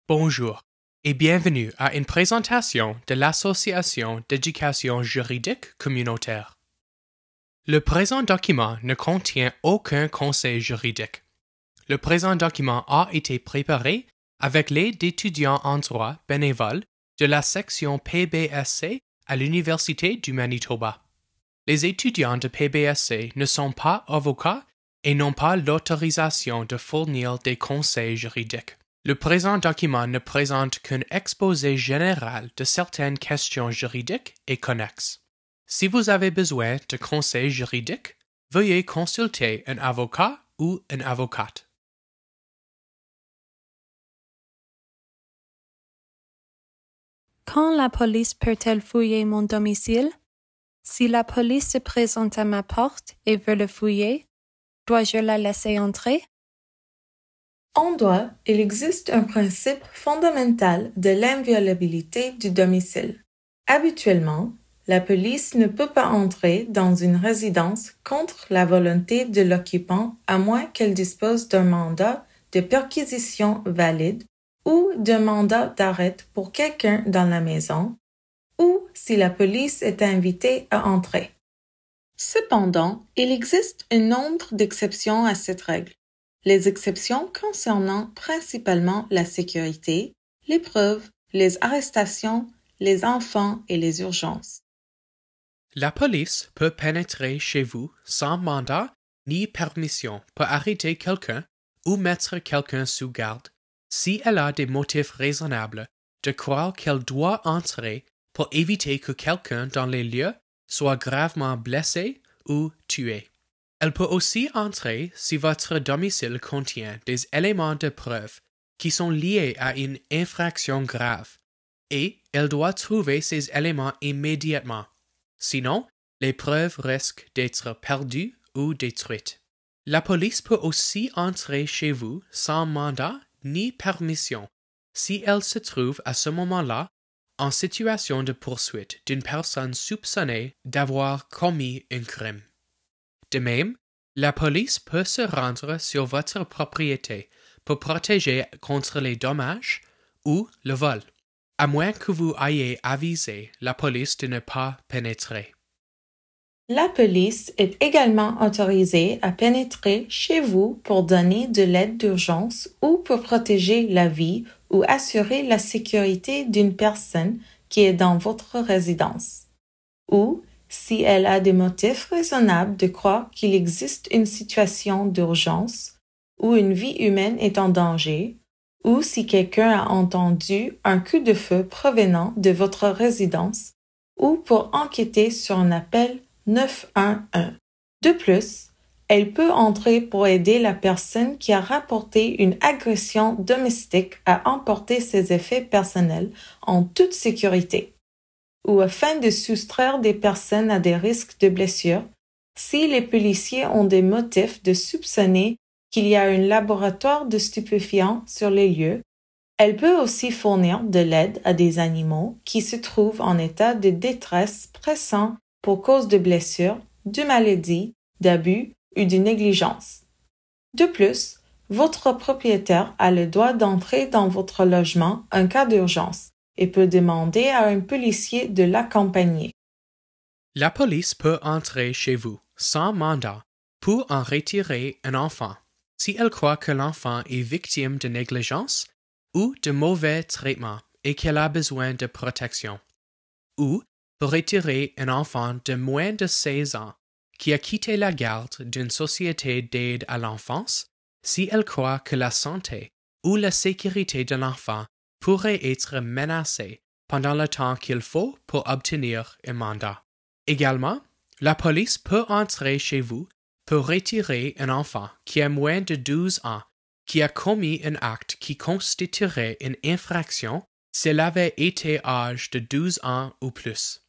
Bonjour et bienvenue à une présentation de l'Association d'éducation juridique communautaire. Le présent document ne contient aucun conseil juridique. Le présent document a été préparé avec l'aide d'étudiants en droit bénévoles de la section PBSC à l'Université du Manitoba. Les étudiants de PBSC ne sont pas avocats et n'ont pas l'autorisation de fournir des conseils juridiques. Le présent document ne présente qu'un exposé général de certaines questions juridiques et connexes. Si vous avez besoin de conseils juridiques, veuillez consulter un avocat ou une avocate. Quand la police peut-elle fouiller mon domicile? Si la police se présente à ma porte et veut le fouiller, dois-je la laisser entrer? En droit, il existe un principe fondamental de l'inviolabilité du domicile. Habituellement, la police ne peut pas entrer dans une résidence contre la volonté de l'occupant à moins qu'elle dispose d'un mandat de perquisition valide ou d'un mandat d'arrêt pour quelqu'un dans la maison, ou si la police est invitée à entrer. Cependant, il existe un nombre d'exceptions à cette règle. Les exceptions concernant principalement la sécurité, les preuves, les arrestations, les enfants et les urgences. La police peut pénétrer chez vous sans mandat ni permission pour arrêter quelqu'un ou mettre quelqu'un sous garde si elle a des motifs raisonnables de croire qu'elle doit entrer pour éviter que quelqu'un dans les lieux soit gravement blessé ou tué. Elle peut aussi entrer si votre domicile contient des éléments de preuve qui sont liés à une infraction grave et elle doit trouver ces éléments immédiatement. Sinon, les preuves risquent d'être perdues ou détruites. La police peut aussi entrer chez vous sans mandat ni permission si elle se trouve à ce moment-là en situation de poursuite d'une personne soupçonnée d'avoir commis un crime. De même, la police peut se rendre sur votre propriété pour protéger contre les dommages ou le vol, à moins que vous ayez avisé la police de ne pas pénétrer. La police est également autorisée à pénétrer chez vous pour donner de l'aide d'urgence ou pour protéger la vie ou assurer la sécurité d'une personne qui est dans votre résidence, ou si elle a des motifs raisonnables de croire qu'il existe une situation d'urgence ou une vie humaine est en danger, ou si quelqu'un a entendu un coup de feu provenant de votre résidence, ou pour enquêter sur un appel 911. De plus, elle peut entrer pour aider la personne qui a rapporté une agression domestique à emporter ses effets personnels en toute sécurité, ou afin de soustraire des personnes à des risques de blessure, si les policiers ont des motifs de soupçonner qu'il y a un laboratoire de stupéfiants sur les lieux. Elle peut aussi fournir de l'aide à des animaux qui se trouvent en état de détresse pressant pour cause de blessures, de maladies, d'abus ou de négligence. De plus, votre propriétaire a le droit d'entrer dans votre logement en cas d'urgence et peut demander à un policier de l'accompagner. La police peut entrer chez vous sans mandat pour en retirer un enfant si elle croit que l'enfant est victime de négligence ou de mauvais traitement et qu'elle a besoin de protection, ou pour retirer un enfant de moins de 16 ans qui a quitté la garde d'une société d'aide à l'enfance si elle croit que la santé ou la sécurité de l'enfant pourrait être menacée pendant le temps qu'il faut pour obtenir un mandat. Également, la police peut entrer chez vous pour retirer un enfant qui a moins de 12 ans qui a commis un acte qui constituerait une infraction s'il avait été âgé de 12 ans ou plus.